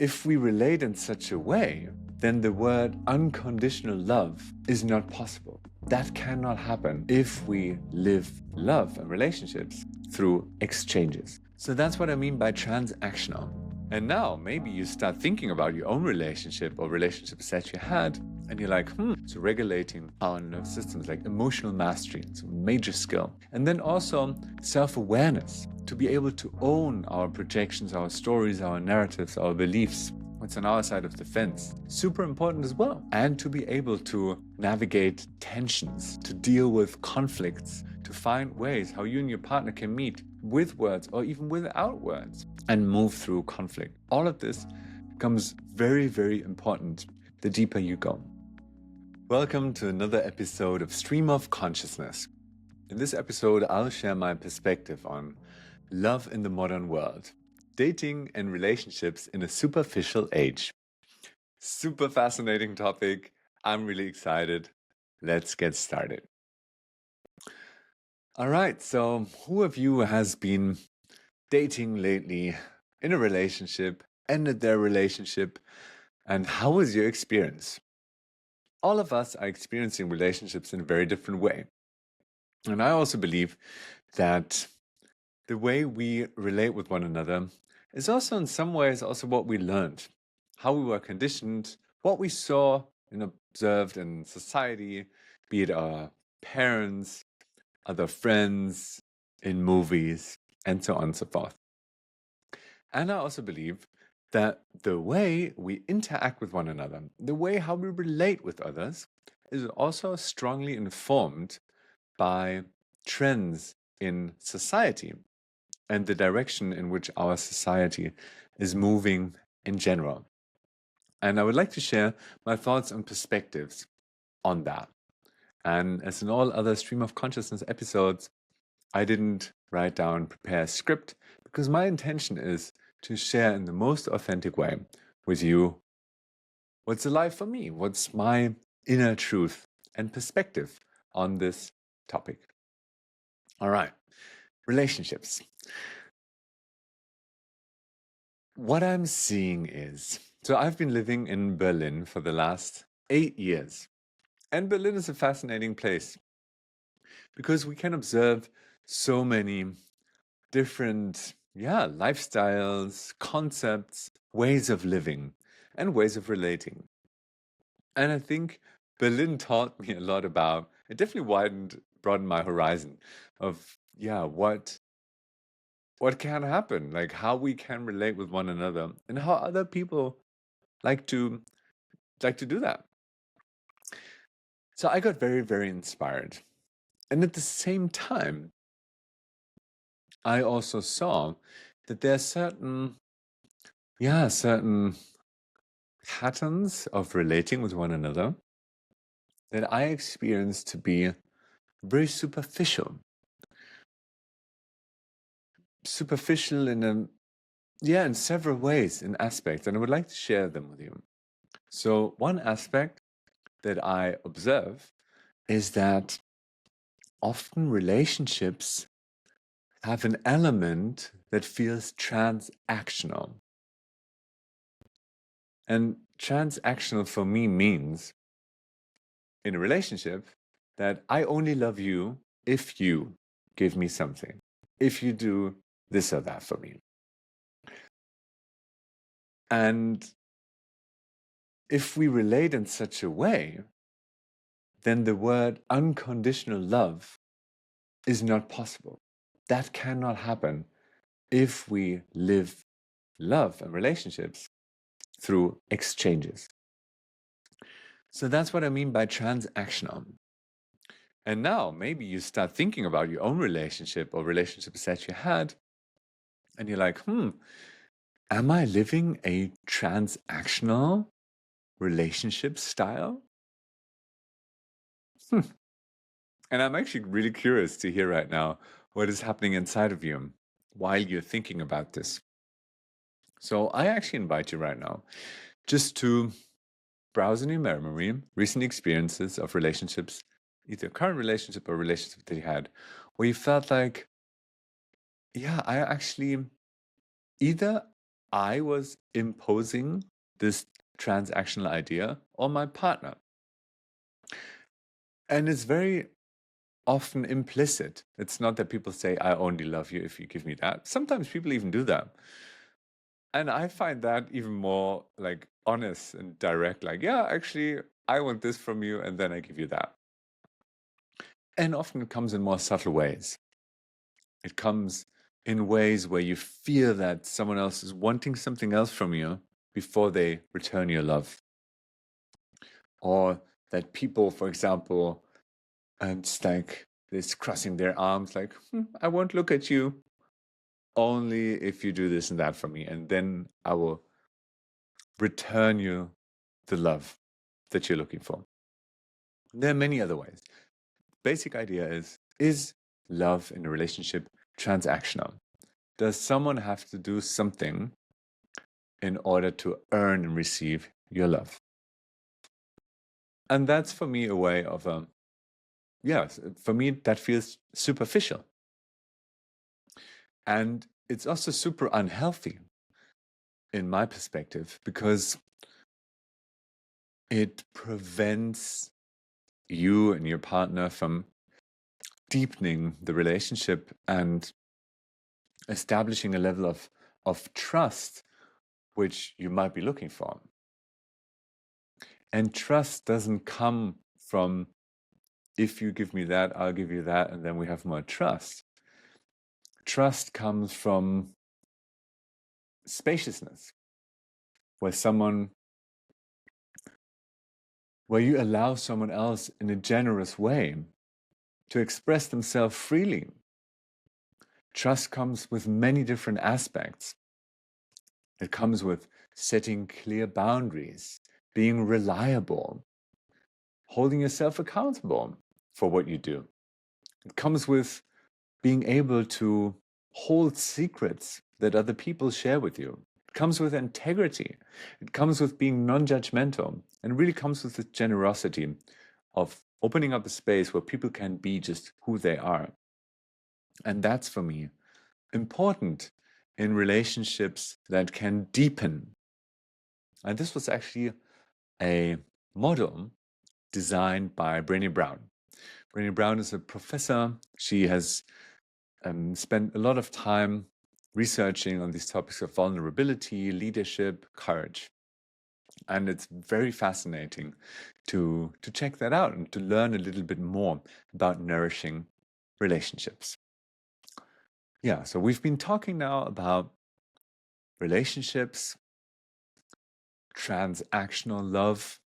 if we relate in such a way, then the word unconditional love is not possible. That cannot happen if we live love and relationships through exchanges. So that's what I mean by transactional. And now maybe you start thinking about your own relationship or relationships that you had, and you're like, so regulating our nervous systems, like emotional mastery, it's a major skill. And then also self-awareness, to be able to own our projections, our stories, our narratives, our beliefs, what's on our side of the fence. Super important as well. And to be able to navigate tensions, to deal with conflicts, to find ways how you and your partner can meet with words or even without words and move through conflict. All of this becomes very, very important the deeper you go. Welcome to another episode of Stream of Consciousness. In this episode, I'll share my perspective on love in the modern world, dating and relationships in a superficial age. Super fascinating topic. I'm really excited. Let's get started. All right, so who of you has been dating lately, in a relationship, ended their relationship, and how was your experience? All of us are experiencing relationships in a very different way. And I also believe that the way we relate with one another is also in some ways also what we learned, how we were conditioned, what we saw and observed in society, be it our parents, other friends, in movies, and so on and so forth. And I also believe that the way we interact with one another, the way how we relate with others, is also strongly informed by trends in society and the direction in which our society is moving in general. And I would like to share my thoughts and perspectives on that. And as in all other Stream of Consciousness episodes, I didn't write down, prepare a script, because my intention is to share in the most authentic way with you what's alive for me, what's my inner truth and perspective on this topic. All right, relationships. What I'm seeing is, so I've been living in Berlin for the last 8 years. And Berlin is a fascinating place because we can observe so many different, lifestyles, concepts, ways of living, and ways of relating. And I think Berlin taught me a lot about, it definitely broadened my horizon of, what can happen, like how we can relate with one another and how other people like to do that. So I got very, very inspired. And at the same time, I also saw that there are certain patterns of relating with one another that I experience to be very superficial. Superficial in several ways, in aspects, and I would like to share them with you. So one aspect that I observe is that often relationships have an element that feels transactional. And transactional for me means, in a relationship, that I only love you if you give me something, if you do this or that for me. And if we relate in such a way, then the word unconditional love is not possible. That cannot happen if we live love and relationships through exchanges. So that's what I mean by transactional. And now maybe you start thinking about your own relationship or relationships that you had, and you're like, am I living a transactional relationship style? And I'm actually really curious to hear right now what is happening inside of you while you're thinking about this. So I actually invite you right now just to browse in your memory recent experiences of relationships, either current relationship or relationship that you had, where you felt like, I actually either I was imposing this transactional idea on my partner. And it's very often implicit. It's not that people say, I only love you if you give me that. Sometimes people even do that. And I find that even more like honest and direct, like, yeah, actually, I want this from you, and then I give you that. And often it comes in more subtle ways. It comes in ways where you feel that someone else is wanting something else from you before they return your love. Or that people, for example, just like this crossing their arms, like, I won't look at you only if you do this and that for me. And then I will return you the love that you're looking for. There are many other ways. Basic idea is love in a relationship transactional? Does someone have to do something in order to earn and receive your love? And that's for me a way of, for me, that feels superficial. And it's also super unhealthy in my perspective, because it prevents you and your partner from deepening the relationship and establishing a level of trust which you might be looking for. And trust doesn't come from, if you give me that, I'll give you that, and then we have more trust. Trust comes from spaciousness, where you allow someone else in a generous way to express themselves freely. Trust comes with many different aspects. It comes with setting clear boundaries, being reliable, holding yourself accountable for what you do. It comes with being able to hold secrets that other people share with you. It comes with integrity. It comes with being non-judgmental, and really comes with the generosity of opening up a space where people can be just who they are. And that's, for me, important in relationships that can deepen. And this was actually a model designed by Brené Brown. Brené Brown is a professor. She has spent a lot of time researching on these topics of vulnerability, leadership, courage. And it's very fascinating to check that out and to learn a little bit more about nourishing relationships. Yeah, so we've been talking now about relationships, transactional love,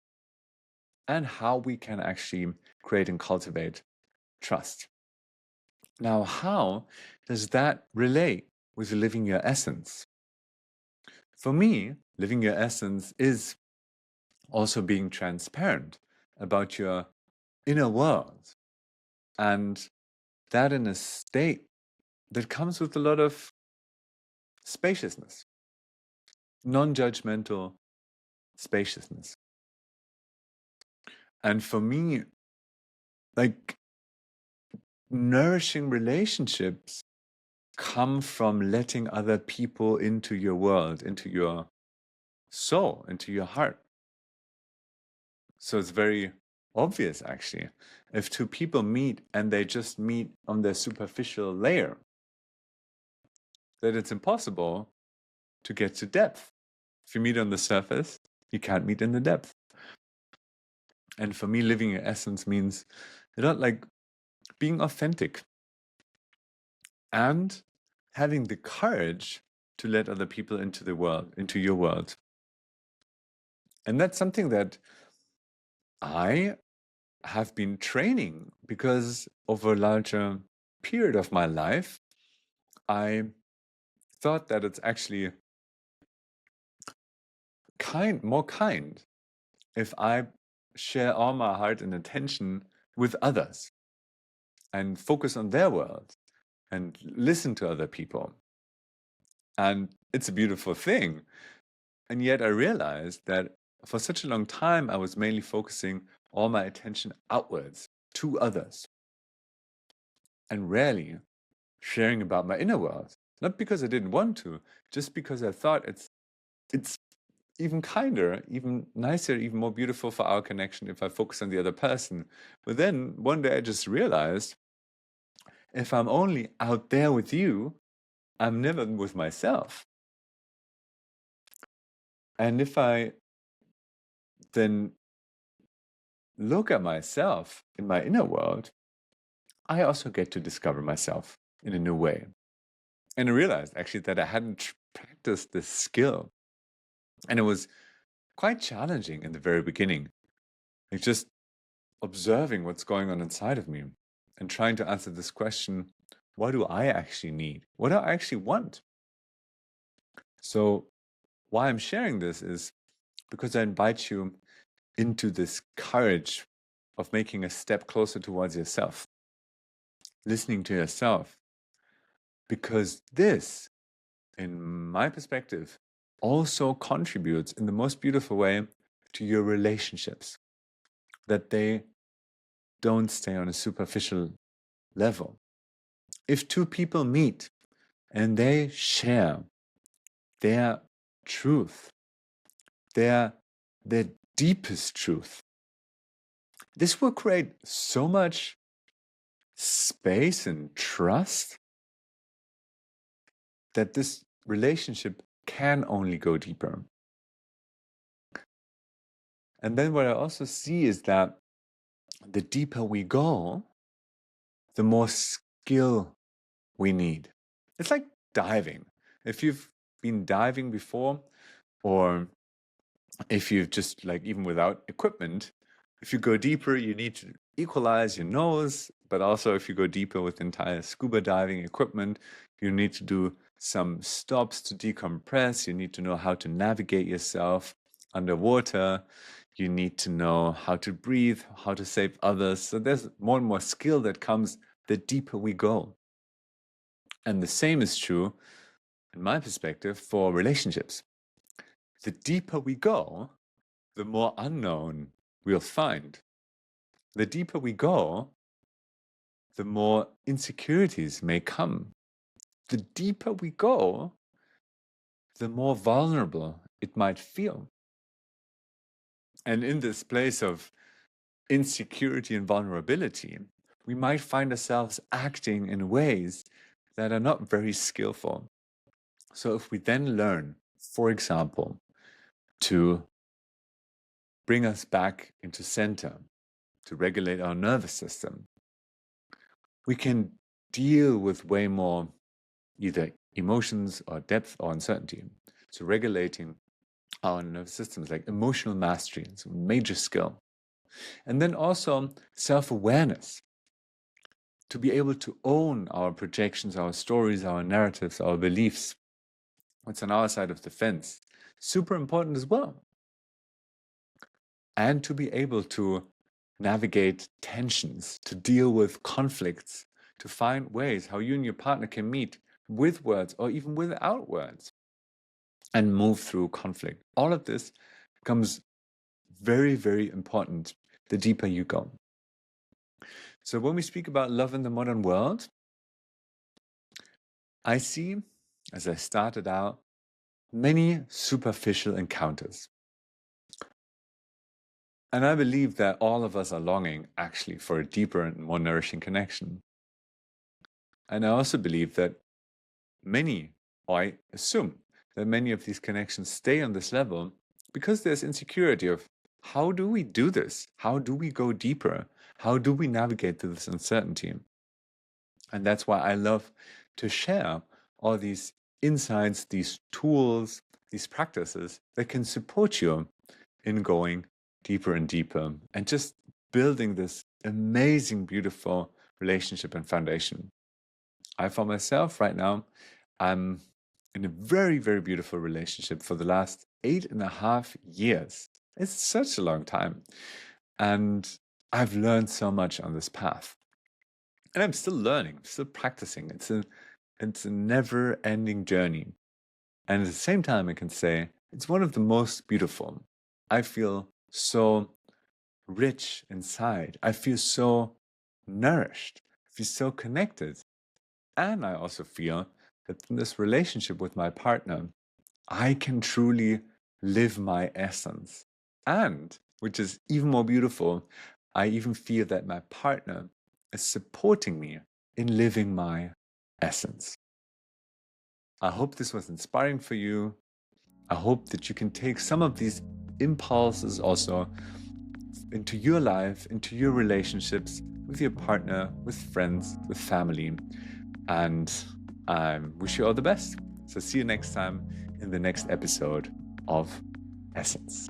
and how we can actually create and cultivate trust. Now, how does that relate with living your essence? For me, living your essence is also being transparent about your inner world, and that in a state that comes with a lot of spaciousness, non-judgmental spaciousness. And for me, like, nourishing relationships come from letting other people into your world, into your soul, into your heart. So it's very obvious, actually. If two people meet and they just meet on their superficial layer, that it's impossible to get to depth. If you meet on the surface, you can't meet in the depth. And for me, living your essence means, like being authentic and having the courage to let other people into the world, into your world. And that's something that I have been training, because over a larger period of my life, I thought that it's actually more kind if I share all my heart and attention with others and focus on their world and listen to other people. And it's a beautiful thing. And yet I realized that for such a long time, I was mainly focusing all my attention outwards to others and rarely sharing about my inner world. Not because I didn't want to, just because I thought it's it's even kinder, even nicer, even more beautiful for our connection if I focus on the other person. But then one day I just realized if I'm only out there with you, I'm never with myself. And if I then look at myself in my inner world, I also get to discover myself in a new way. And I realized actually that I hadn't practiced this skill. And it was quite challenging in the very beginning. Like just observing what's going on inside of me and trying to answer this question, what do I actually need? What do I actually want? So why I'm sharing this is because I invite you into this courage of making a step closer towards yourself, listening to yourself, because this, in my perspective, also contributes in the most beautiful way to your relationships, that they don't stay on a superficial level. If two people meet and they share their truth, their deepest truth, this will create so much space and trust that this relationship can only go deeper. And then what I also see is that the deeper we go, the more skill we need. It's like diving. If you've been diving before, or if you've just like even without equipment, if you go deeper, you need to equalize your nose. But also, if you go deeper with entire scuba diving equipment, you need to do some stops to decompress. You need to know how to navigate yourself underwater. You need to know how to breathe, how to save others. So there's more and more skill that comes the deeper we go. And the same is true, in my perspective, for relationships. The deeper we go, the more unknown we'll find. The deeper we go, the more insecurities may come. The deeper we go, the more vulnerable it might feel. And in this place of insecurity and vulnerability, we might find ourselves acting in ways that are not very skillful. So if we then learn, for example, to bring us back into center, to regulate our nervous system, we can deal with way more either emotions or depth or uncertainty. So regulating our nervous systems, like emotional mastery, is a major skill. And then also self-awareness, to be able to own our projections, our stories, our narratives, our beliefs, what's on our side of the fence. Super important as well. And to be able to navigate tensions, to deal with conflicts, to find ways how you and your partner can meet with words or even without words and move through conflict. All of this becomes very, very important the deeper you go. So when we speak about love in the modern world, I see, as I started out, many superficial encounters. And I believe that all of us are longing actually for a deeper and more nourishing connection. And I also believe that many, or I assume that many of these connections stay on this level because there's insecurity of how do we do this? How do we go deeper? How do we navigate through this uncertainty? And that's why I love to share all these insights, these tools, these practices that can support you in going deeper and deeper and just building this amazing, beautiful relationship and foundation. I, for myself, right now, I'm in a very, very beautiful relationship for the last 8.5 years. It's such a long time. And I've learned so much on this path. And I'm still learning, still practicing. It's a never-ending journey. And at the same time, I can say it's one of the most beautiful. I feel so rich inside. I feel so nourished. I feel so connected. And I also feel that in this relationship with my partner, I can truly live my essence. And, which is even more beautiful, I even feel that my partner is supporting me in living my essence. I hope this was inspiring for you. I hope that you can take some of these impulses also into your life, into your relationships with your partner, with friends, with family. And I wish you all the best. So, see you next time in the next episode of Essence.